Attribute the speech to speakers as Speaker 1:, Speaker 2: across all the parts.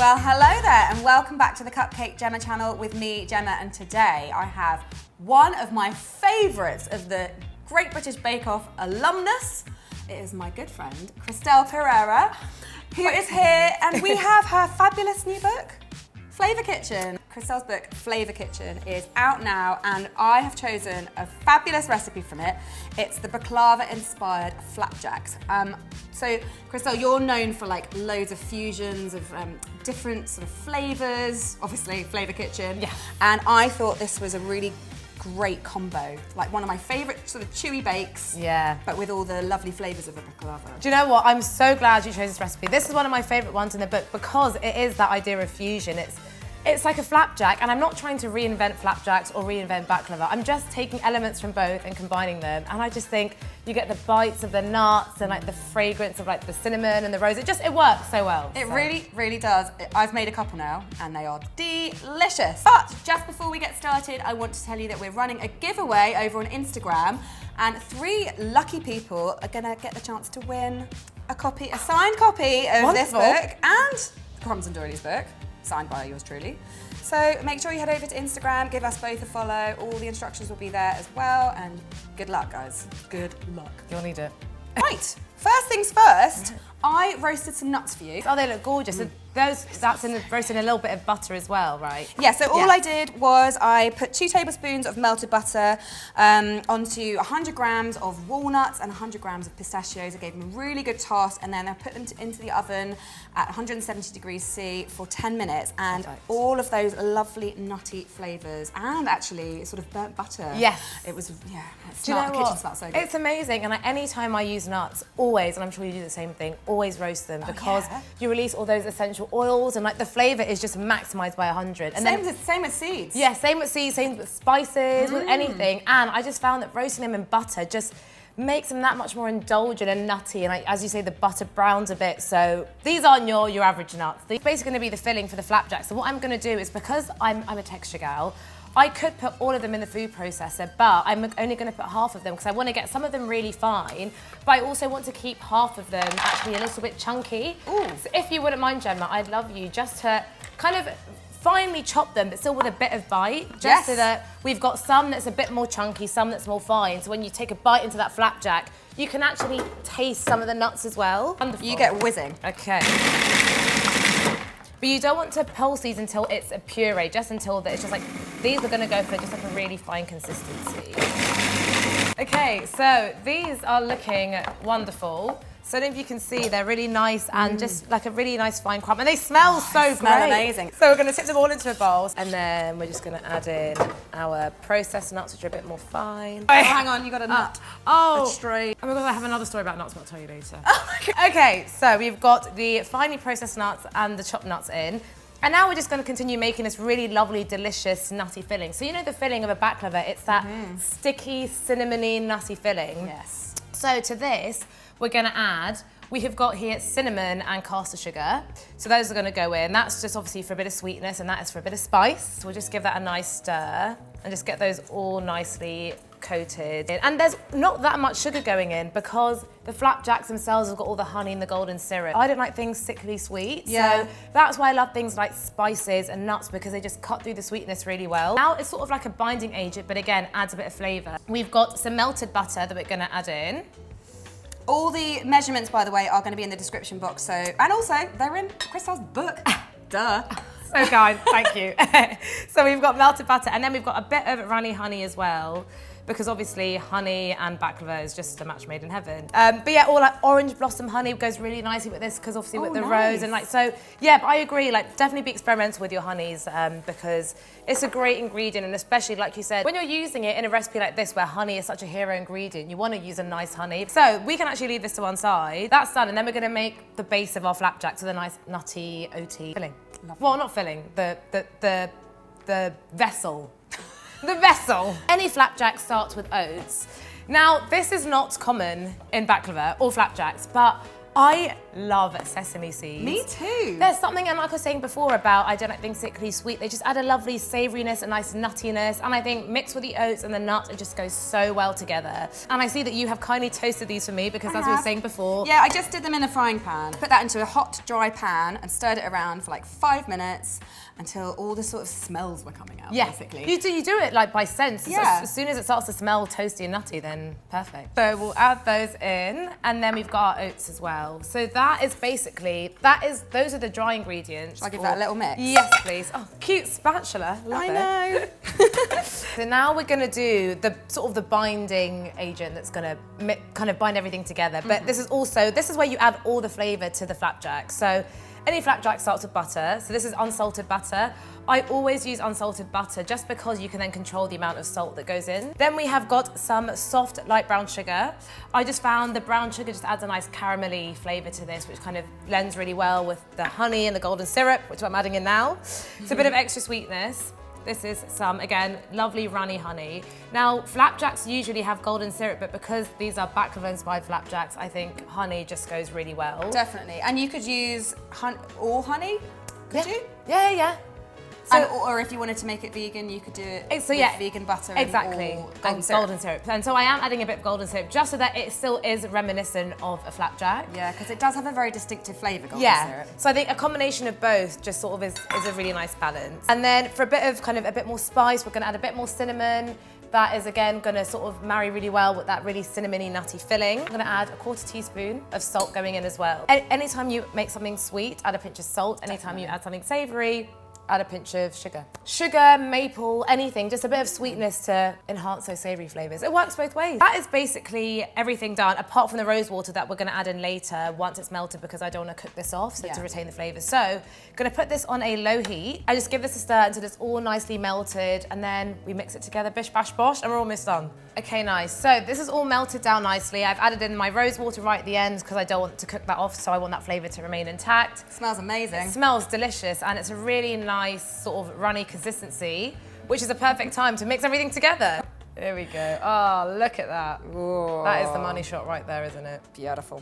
Speaker 1: Well, hello there and welcome back to the Cupcake Jemma channel with me, Gemma, and today I have one of my favourites of the Great British Bake Off alumnus. It is my good friend, Crystelle Pereira, who is here, and we have her fabulous new book, Flavour Kitchen. Crystelle's book, Flavour Kitchen, is out now, and I have chosen a fabulous recipe from it. It's the Baklava-inspired flapjacks. So, Crystelle, you're known for like loads of fusions of different sort of flavours, obviously Flavour Kitchen.
Speaker 2: Yeah.
Speaker 1: And I thought this was a really great combo, like one of my favourite sort of chewy bakes.
Speaker 2: Yeah.
Speaker 1: But with all the lovely flavours of the baklava.
Speaker 2: Do you know what? I'm so glad you chose this recipe. This is one of my favourite ones in the book because it is that idea of fusion. It's like a flapjack, and I'm not trying to reinvent flapjacks or reinvent baklava. I'm just taking elements from both and combining them, and I just think you get the bites of the nuts and like the fragrance of like the cinnamon and the rose. It works so well.
Speaker 1: It really, really does. I've made a couple now, and they are delicious. But just before we get started, I want to tell you that we're running a giveaway over on Instagram, and 3 lucky people are gonna get the chance to win a signed copy of
Speaker 2: Wonderful.
Speaker 1: this book and Crumbs and Doilies book, signed by yours truly. So make sure you head over to Instagram, give us both a follow. All the instructions will be there as well, and good luck, guys. Good luck.
Speaker 2: You'll need it.
Speaker 1: Right, first things first, I roasted some nuts for you.
Speaker 2: Oh, they look gorgeous. So that's roasted in a little bit of butter as well, right?
Speaker 1: Yeah, so all I did was I put 2 tablespoons of melted butter onto 100 grams of walnuts and 100 grams of pistachios. I gave them a really good toss, and then I put them into the oven at 170 degrees C for 10 minutes. And all of those lovely nutty flavours and actually sort of burnt butter.
Speaker 2: Yes.
Speaker 1: It was, yeah,
Speaker 2: Do you know
Speaker 1: the kitchen
Speaker 2: what?
Speaker 1: smelled so good.
Speaker 2: It's amazing, and any time I use nuts, always, and I'm sure you do the same thing, always roast them because you release all those essential oils, and like the flavour is just maximised by 100. And
Speaker 1: same with seeds.
Speaker 2: Yeah, same with seeds, same with spices, with anything. And I just found that roasting them in butter just makes them that much more indulgent and nutty. And like, as you say, the butter browns a bit. So these aren't your average nuts. They're basically going to be the filling for the flapjacks. So what I'm going to do is, because I'm a texture gal, I could put all of them in the food processor, but I'm only going to put half of them because I want to get some of them really fine, but I also want to keep half of them actually a little bit chunky. Ooh. So if you wouldn't mind, Gemma, I'd love you just to kind of finely chop them, but still with a bit of bite, just so that we've got some that's a bit more chunky, some that's more fine. So when you take a bite into that flapjack, you can actually taste some of the nuts as well. Wonderful.
Speaker 1: You get whizzing. Okay.
Speaker 2: But you don't want to pulse these until it's a puree, just until it's just like, these are gonna go for just like a really fine consistency. Okay, so these are looking wonderful. So I don't know if you can see, they're really nice and just like a really nice fine crumb. And they smell so great.
Speaker 1: Smell amazing.
Speaker 2: So we're gonna tip them all into a bowl, and then we're just gonna add in our processed nuts, which are a bit more fine.
Speaker 1: Oh, hang on, you got a nut.
Speaker 2: Oh,
Speaker 1: a stray.
Speaker 2: Oh my God, I have another story about nuts, but I'll tell you later. Okay, so we've got the finely processed nuts and the chopped nuts in. And now we're just going to continue making this really lovely, delicious, nutty filling. So you know the filling of a baklava, it's that sticky, cinnamony, nutty filling.
Speaker 1: Yes.
Speaker 2: So to this, we're going to add, we have got here cinnamon and caster sugar. So those are going to go in. That's just obviously for a bit of sweetness, and that is for a bit of spice. So we'll just give that a nice stir and just get those all nicely coated. And there's not that much sugar going in because the flapjacks themselves have got all the honey and the golden syrup. I don't like things sickly sweet, so that's why I love things like spices and nuts, because they just cut through the sweetness really well. Now it's sort of like a binding agent, but again, adds a bit of flavour. We've got some melted butter that we're gonna add in.
Speaker 1: All the measurements, by the way, are going to be in the description box. So, and also they're in Crystelle's book. Duh.
Speaker 2: So kind, thank you. So we've got melted butter, and then we've got a bit of runny honey as well, because obviously honey and baklava is just a match made in heaven. But yeah, all like orange blossom honey goes really nicely with this, because obviously with the rose and like, so yeah, but I agree, like definitely be experimental with your honeys, because it's a great ingredient, and especially like you said, when you're using it in a recipe like this where honey is such a hero ingredient, you want to use a nice honey. So we can actually leave this to one side. That's done, and then we're going to make the base of our flapjacks with a nice nutty, oaty filling. Lovely. Well, not filling, the vessel. The vessel. Any flapjack starts with oats. Now, this is not common in baklava or flapjacks, but I love sesame seeds.
Speaker 1: Me too.
Speaker 2: There's something, and like I was saying before about I don't like things sickly sweet, they just add a lovely savouriness, a nice nuttiness, and I think mixed with the oats and the nuts, it just goes so well together. And I see that you have kindly toasted these for me because as we were saying before.
Speaker 1: Yeah, I just did them in a frying pan. Put that into a hot, dry pan and stirred it around for like 5 minutes until all the sort of smells were coming out, basically.
Speaker 2: You do it like by sense.
Speaker 1: Yeah.
Speaker 2: As soon as it starts to smell toasty and nutty, then perfect. So we'll add those in, and then we've got our oats as well. So that is basically, those are the dry ingredients.
Speaker 1: Shall I give that a little mix?
Speaker 2: Yes, please. Oh, cute spatula. Love it.
Speaker 1: I know.
Speaker 2: So now we're gonna do the sort of the binding agent that's gonna kind of bind everything together. But this is where you add all the flavor to the flapjack. So any flapjack starts with butter. So this is unsalted butter. I always use unsalted butter just because you can then control the amount of salt that goes in. Then we have got some soft light brown sugar. I just found the brown sugar just adds a nice caramelly flavor to this, which kind of blends really well with the honey and the golden syrup, which I'm adding in now. It's a bit of extra sweetness. This is some, again, lovely runny honey. Now, flapjacks usually have golden syrup, but because these are baklava-inspired flapjacks, I think honey just goes really well.
Speaker 1: Definitely. And you could use all honey, could you?
Speaker 2: Yeah. So,
Speaker 1: or if you wanted to make it vegan, you could do it with vegan butter
Speaker 2: and golden syrup. And so I am adding a bit of golden syrup just so that it still is reminiscent of a flapjack.
Speaker 1: Yeah, because it does have a very distinctive flavour, golden syrup.
Speaker 2: So I think a combination of both just sort of is a really nice balance. And then for a bit more spice, we're going to add a bit more cinnamon. That is again going to sort of marry really well with that really cinnamony nutty filling. I'm going to add a 1/4 teaspoon of salt going in as well. Anytime you make something sweet, add a pinch of salt. Anytime you add something savoury, add a pinch of sugar. Sugar, maple, anything, just a bit of sweetness to enhance those savoury flavours. It works both ways. That is basically everything done, apart from the rose water that we're gonna add in later once it's melted because I don't wanna cook this off, to retain the flavours. So, gonna put this on a low heat. I just give this a stir until it's all nicely melted, and then we mix it together, bish, bash, bosh, and we're almost done. Okay, nice. So this is all melted down nicely. I've added in my rose water right at the end because I don't want to cook that off, so I want that flavour to remain intact.
Speaker 1: It smells amazing.
Speaker 2: It smells delicious, and it's a really nice sort of runny consistency, which is a perfect time to mix everything together. There we go. Oh, look at that.
Speaker 1: Whoa.
Speaker 2: That is the money shot right there, isn't it?
Speaker 1: Beautiful.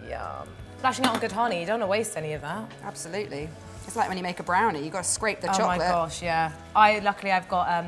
Speaker 2: Yum. Flashing out on good honey, you don't want to waste any of that.
Speaker 1: Absolutely. It's like when you make a brownie, you've got to scrape the chocolate.
Speaker 2: Oh my gosh, yeah. Luckily I've got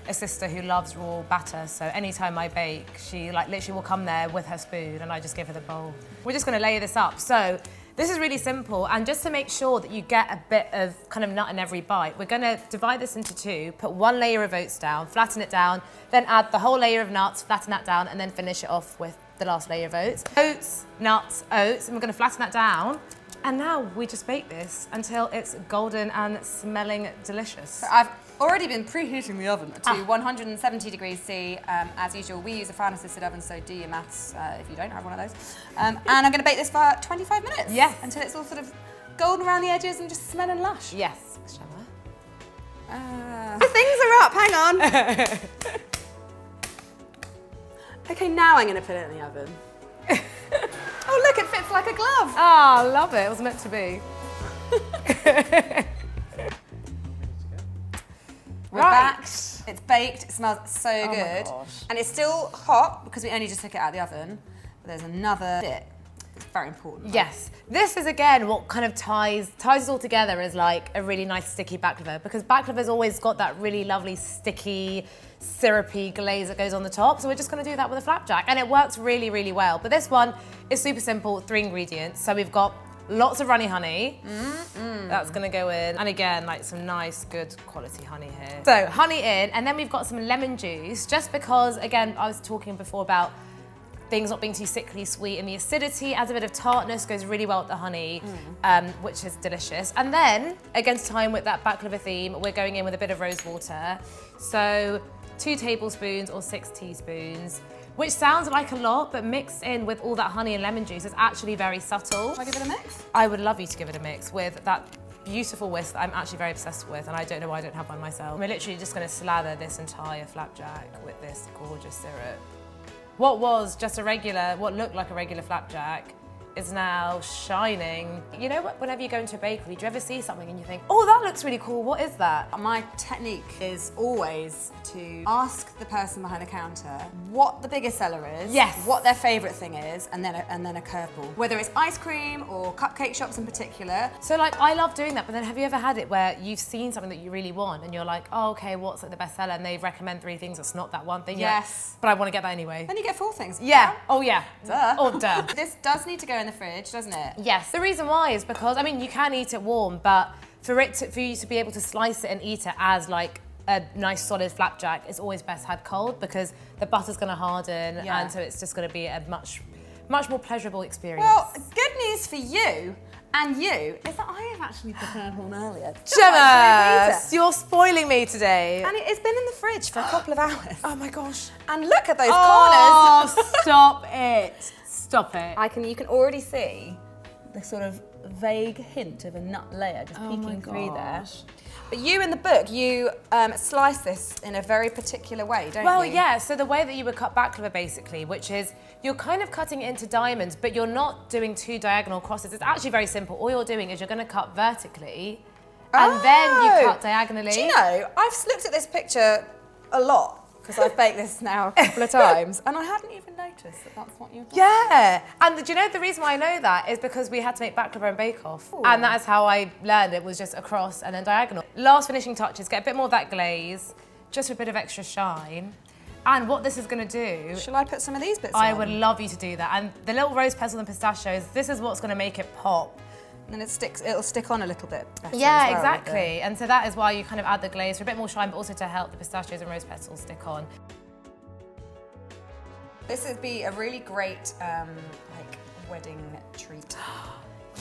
Speaker 2: a sister who loves raw batter, so anytime I bake, she literally will come there with her spoon and I just give her the bowl. We're just gonna layer this up. So this is really simple, and just to make sure that you get a bit of kind of nut in every bite, we're gonna divide this into two, put one layer of oats down, flatten it down, then add the whole layer of nuts, flatten that down, and then finish it off with the last layer of oats. Oats, nuts, oats, and we're gonna flatten that down. And now we just bake this until it's golden and smelling delicious.
Speaker 1: So I've already been preheating the oven to 170 degrees C. As usual, we use a fan-assisted oven, so do your maths if you don't have one of those. And I'm going to bake this for 25 minutes.
Speaker 2: Yes.
Speaker 1: Until it's all sort of golden around the edges and just smelling lush.
Speaker 2: Yes.
Speaker 1: The things are up, hang on. Okay, now I'm going to put it in the oven. Oh look, it fits like a glove.
Speaker 2: Ah, oh, love it. It was meant to be.
Speaker 1: We're back. It's baked. It smells so good.
Speaker 2: My gosh.
Speaker 1: And it's still hot because we only just took it out of the oven. But there's another bit. It's very important.
Speaker 2: Yes. This is again what kind of ties us all together as like a really nice sticky baklava, because baklava's always got that really lovely sticky, syrupy glaze that goes on the top. So we're just going to do that with a flapjack, and it works really, really well. But this one is super simple, 3 ingredients. So we've got lots of runny honey. That's going to go in, and again, like some nice, good quality honey here. So honey in, and then we've got some lemon juice, just because, again, I was talking before about things not being too sickly sweet, and the acidity adds a bit of tartness, goes really well with the honey, which is delicious. And then, against time with that baklava theme, we're going in with a bit of rose water. So 2 tablespoons or 6 teaspoons, which sounds like a lot, but mixed in with all that honey and lemon juice is actually very subtle.
Speaker 1: Shall I give it a mix?
Speaker 2: I would love you to give it a mix with that beautiful whisk that I'm actually very obsessed with, and I don't know why I don't have one myself. We're literally just gonna slather this entire flapjack with this gorgeous syrup. What looked like a regular flapjack is now shining. You know what, whenever you go into a bakery, do you ever see something and you think, oh, that looks really cool, what is that?
Speaker 1: My technique is always to ask the person behind the counter what the biggest seller is,
Speaker 2: Yes.
Speaker 1: what their favourite thing is, and then a curveball. Whether it's ice cream or cupcake shops in particular.
Speaker 2: So like, I love doing that, but then have you ever had it where you've seen something that you really want and you're like, oh, okay, what's like the best seller? And they recommend 3 things that's not that one thing. You're like,
Speaker 1: Yes.
Speaker 2: but I want to get that anyway.
Speaker 1: Then you get 4 things.
Speaker 2: Yeah. Oh yeah.
Speaker 1: Duh.
Speaker 2: Oh duh.
Speaker 1: This does need to go in the fridge, doesn't it?
Speaker 2: Yes. The reason why is because, I mean, you can eat it warm, but for you to be able to slice it and eat it as like a nice solid flapjack, it's always best had cold because the butter's going to harden,
Speaker 1: Yeah.
Speaker 2: and so it's just going to be a much more pleasurable experience.
Speaker 1: Well, good news for you and you is that I have actually prepared one earlier.
Speaker 2: Gemma, you're spoiling me today.
Speaker 1: And it's been in the fridge for a couple of hours.
Speaker 2: Oh my gosh.
Speaker 1: And look at those corners.
Speaker 2: Oh, stop it. Stop it.
Speaker 1: You can already see the sort of vague hint of a nut layer just peeking through there. But you in the book, you slice this in a very particular way, don't you?
Speaker 2: Well, yeah, so the way that you would cut baklava basically, which is you're kind of cutting it into diamonds, but you're not doing 2 diagonal crosses. It's actually very simple. All you're doing is you're going to cut vertically and then you cut diagonally.
Speaker 1: Do you know, I've looked at this picture a lot because I've baked this now a couple of times and I hadn't even noticed that that's what you've done.
Speaker 2: Yeah, and do you know the reason why I know that is because we had to make baklava and bake off.
Speaker 1: Ooh.
Speaker 2: And that is how I learned it, was just across and then diagonal. Last finishing touches, get a bit more of that glaze, just for a bit of extra shine. And what this is going to do...
Speaker 1: Shall I put some of these bits
Speaker 2: I
Speaker 1: on?
Speaker 2: would love you to do that. And the little rose petals and pistachios, this is what's going to make it pop.
Speaker 1: And then it'll stick on a little bit better
Speaker 2: Yeah,
Speaker 1: as well,
Speaker 2: exactly. And so that is why you kind of add the glaze for a bit more shine, but also to help the pistachios and rose petals stick on.
Speaker 1: This would be a really great like wedding treat.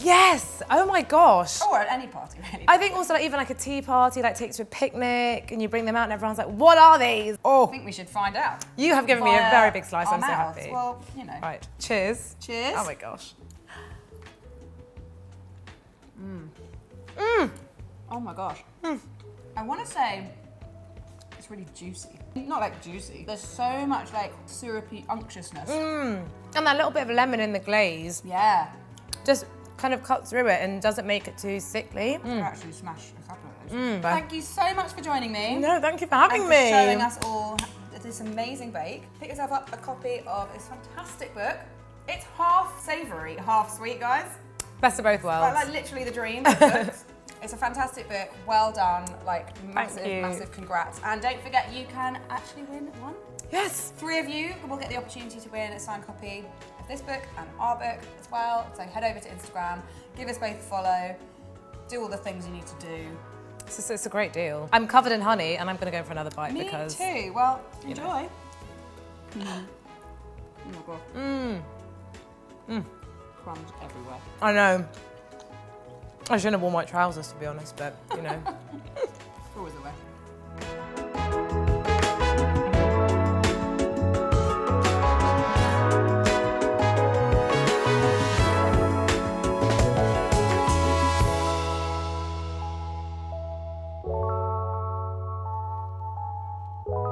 Speaker 2: Yes! Oh my gosh.
Speaker 1: Or at any party, really.
Speaker 2: I think also like, even like a tea party, like takes to a picnic and you bring them out and everyone's like, what are these?
Speaker 1: I
Speaker 2: Oh,
Speaker 1: think we should find out.
Speaker 2: you have given me a
Speaker 1: Via
Speaker 2: very big slice,
Speaker 1: our
Speaker 2: I'm so
Speaker 1: mouths.
Speaker 2: happy.
Speaker 1: Well, you know.
Speaker 2: Right, cheers.
Speaker 1: Cheers.
Speaker 2: Oh my gosh.
Speaker 1: Oh my gosh. I want to say it's really juicy. Not like juicy. There's so much like syrupy unctuousness.
Speaker 2: And that little bit of lemon in the glaze
Speaker 1: Yeah.
Speaker 2: just kind of cuts through it and doesn't make it too sickly.
Speaker 1: I'll actually smash a couple of those. Thank you so much for joining me.
Speaker 2: No, thank you for having
Speaker 1: and
Speaker 2: me.
Speaker 1: for showing us all this amazing bake. Pick yourself up a copy of this fantastic book. It's half savoury, half sweet, guys.
Speaker 2: Best of both worlds.
Speaker 1: Like literally the dream of books. It's a fantastic book, well done, like
Speaker 2: you.
Speaker 1: massive congrats. And don't forget, you can actually win one.
Speaker 2: Yes.
Speaker 1: 3 of you will get the opportunity to win a signed copy of this book and our book as well. So head over to Instagram, give us both a follow, do all the things you need to do.
Speaker 2: It's a great deal. I'm covered in honey and I'm going to go for another bite
Speaker 1: Me
Speaker 2: because...
Speaker 1: too. Well, enjoy.
Speaker 2: know.
Speaker 1: Oh my god. Crumbs everywhere.
Speaker 2: I know. I shouldn't have worn white trousers, to be honest, but, you know.